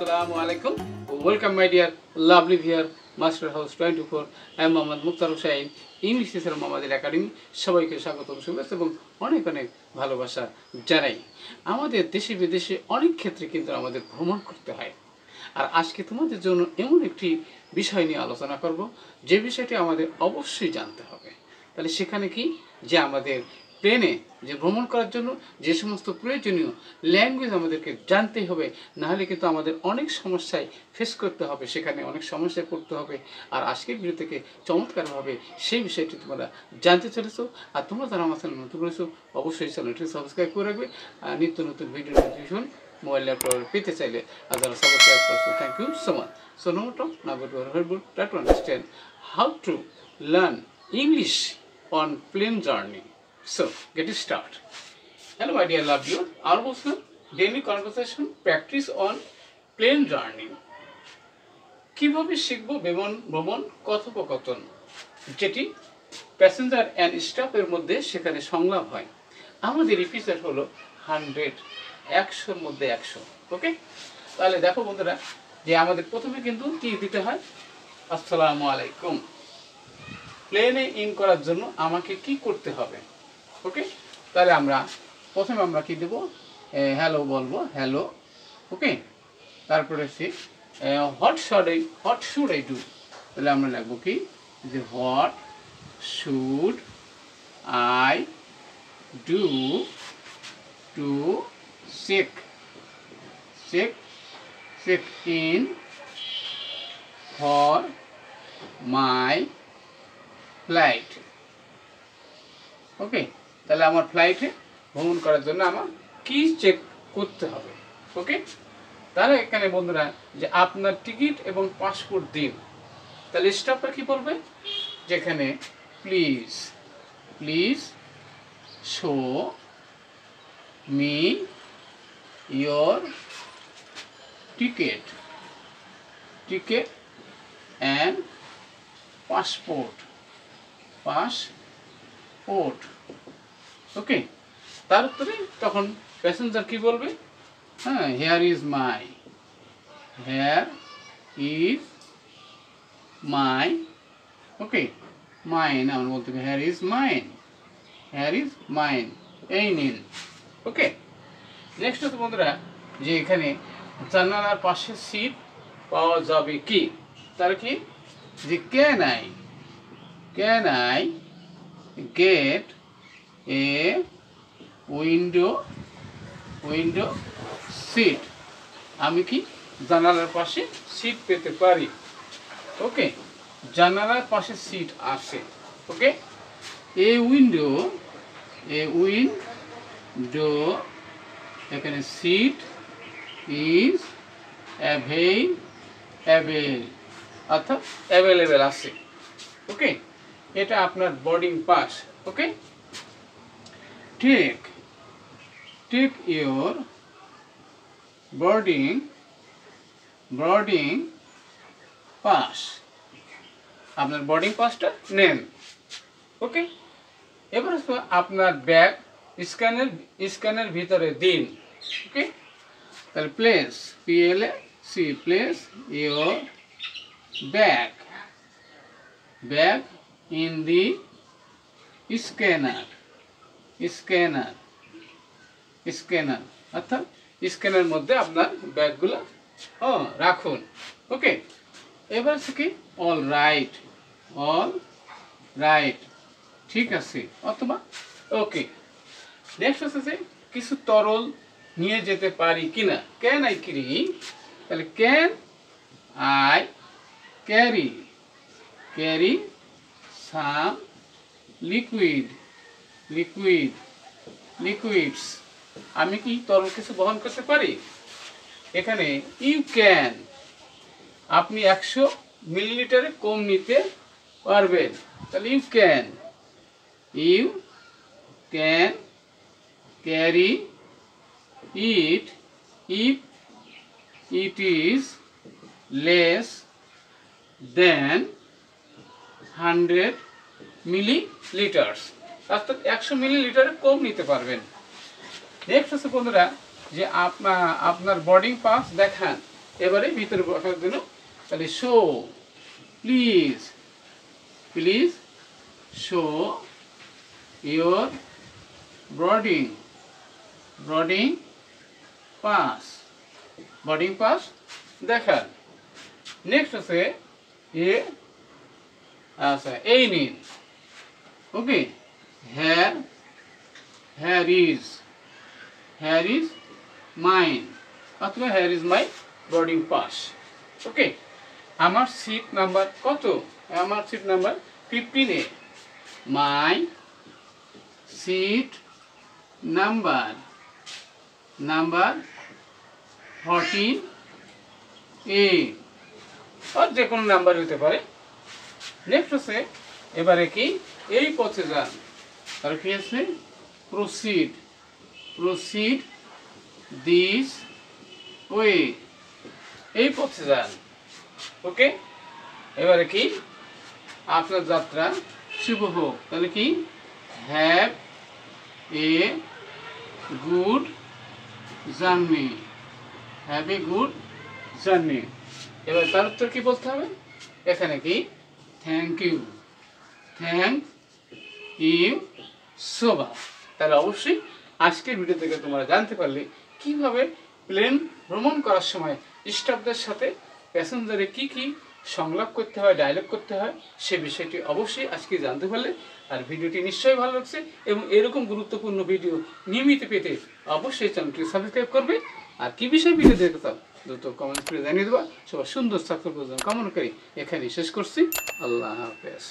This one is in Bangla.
Assalamu alaikum. Welcome my dear lovely viewer, Master House 24. I am Mohammad Mukhtar Hussain, English teacher Mohammed Academy. সবাইকে স্বাগতম শুভেচ্ছা এবং অনেক অনেক ভালোবাসা জানাই। আমাদের দেশে বিদেশে অনেক ক্ষেত্রে কিন্তু আমাদের ভ্রমণ করতে হয়। আর আজকে তোমাদের জন্য এমন একটি বিষয় নিয়ে আলোচনা করব যে বিষয়টি আমাদের অবশ্যই জানতে হবে। তাহলে সেখানে কি যে আমাদের প্লেনে যে ভ্রমণ করার জন্য যে সমস্ত প্রয়োজনীয় ল্যাঙ্গুয়েজ আমাদেরকে জানতেই হবে, নাহলে কিন্তু আমাদের অনেক সমস্যায় ফেস করতে হবে, সেখানে অনেক সমস্যায় পড়তে হবে। আর আজকের ভিডিও থেকে চমৎকারভাবে সেই বিষয়টি তোমরা জানতে চলেছো। আর তোমরা যারা আমার চ্যানেল নতুন করেছো অবশ্যই চ্যানেলটি সাবস্ক্রাইব করে রাখবে। আর নিত্য নতুন ভিডিও নোটিফিকেশন মোবাইল ল্যাপটপ পেতে চাইলে আর যারা সাবস্ক্রাইব করছো thank you so much. So no talk now go to our helpful try to understand how to learn English on plane journey. So, get it started. Hello, my dear love you. Our daily conversation practice on plane journey. কিভাবে শিখব ভ্রমণ কথোপকথন, যেটি প্যাসেঞ্জার অ্যান্ড স্টাফের মধ্যে সেখানে সংলাপ হয়। আমাদের এপিসোড হলো 100, 100-র মধ্যে 100। ওকে, তাহলে দেখো বন্ধুরা যে আমাদের প্রথমে কিন্তু কি দিতে হয়, আসসালামু আলাইকুম। প্লেনে ইন করার জন্য আমাকে কি করতে হবে? ওকে, তাহলে প্রথমে আমরা কি দেবো, হ্যালো বলবো, হ্যালো। ওকে, তারপরে সে হোয়াট শুড আই ডু, তাহলে আমরা লিখবো কি যে what should I do to check in for my flight. Okay, তাহলে আমার ফ্লাইটে ভ্রমণ করার জন্য আমার কি চেক করতে হবে। ওকে, তাহলে এখানে বন্ধুরা যে আপনার টিকিট এবং পাসপোর্ট দিন, তাহলে স্টাফরা কি বলবে, যেখানে please show me your ticket and passport. Okay, তারপরে তখন প্যাসেঞ্জার কি বলবে, হ্যাঁ here is my okay mine, আমরা বলতে হবে হেয়ার ইজ মাইন, এই নিন। ওকে, নেক্সট হচ্ছে বন্ধুরা যে এখানে জানালার পাশে সিট পাওয়া যাবে কি, তার কি যে can I get a window seat, আমি কি জানালার পাশে সিট পেতে পারি। ওকে, জানালার পাশে সিট আছে। ওকে, এ উইন্ডো এখানে সিট ইজ অর্থাৎ অ্যাভেলেবেল আছে। ওকে, এটা আপনার boarding pass. Okay, take your boarding pass, আপনার বোর্ডিং পাসটা নেন। ওকে, এবার আপনার ব্যাগ স্ক্যানের ভিতরে দিন। ওকে, তাহলে place your bag in the scanner অর্থাৎ স্ক্যানের মধ্যে আপনার ব্যাগগুলো রাখুন। ওকে, এবার কি অল রাইট ঠিক আছে অথবা ওকে। নেক্সট হচ্ছে কিছু তরল নিয়ে যেতে পারি কিনা, ক্যান আই ক্যারি, তাহলে can I carry some liquids, আমি কি তরল কিছু বহন করতে পারি। এখানে ইউ ক্যান, আপনি 100 মিলিলিটারে কম নিতে পারবেন, তাহলে you can carry it if it is less than 100 millilitres, অর্থাৎ 100 মিলিলিটারে কম নিতে পারবেন। নেক্সট হচ্ছে বন্ধুরা যে আপনার বোর্ডিং পাস দেখান, এবারে ভিতরে বসার জন্য তাহলে show please please show your boarding pass দেখান। নেক্সট আছে আচ্ছা এই নিন, ওকে, হেয়ার ইজ মাইন অথবা here is my boarding pass. Okay, আমার সিট নাম্বার কত? আমার seat number 15A। My seat number 14A, আর যে কোনো নাম্বার হতে পারে। নেক্সট আছে এবারে কি এই পথে যান, তার কি আছে প্রসিড দিস ওয়ে, এই পথে যান। ওকে, এবারে কি আপনার যাত্রা শুভ হোক, তাহলে কি হ্যাভ এ গুড জার্নি, এবার তার উত্তর কি বলতে হবে? এখানে কি থ্যাংক ইউ সো মাচ। তাহলে অবশ্যই আজকের ভিডিও থেকে তোমরা জানতে পারলে কিভাবে প্লেন ভ্রমণ করার সময় স্টাফদের সাথে প্যাসেঞ্জারে কি কি সংলাপ করতে হয়, ডায়লগ করতে হয়, সে বিষয়টি অবশ্যই আজকে জানতে পারলে। আর ভিডিওটি নিশ্চয়ই ভালো লাগছে এবং এরকম গুরুত্বপূর্ণ ভিডিও নিয়মিত পেতে অবশ্যই চ্যানেলটি সাবস্ক্রাইব করবে। আর কি বিষয়ে ভিডিও দেখতে চাও দ্রুত কমেন্ট করে জানিয়ে দেবা। সবার সুন্দর সাকসেসফুল কামনা করি এখানেই শেষ করছি। আল্লাহ হাফেজ।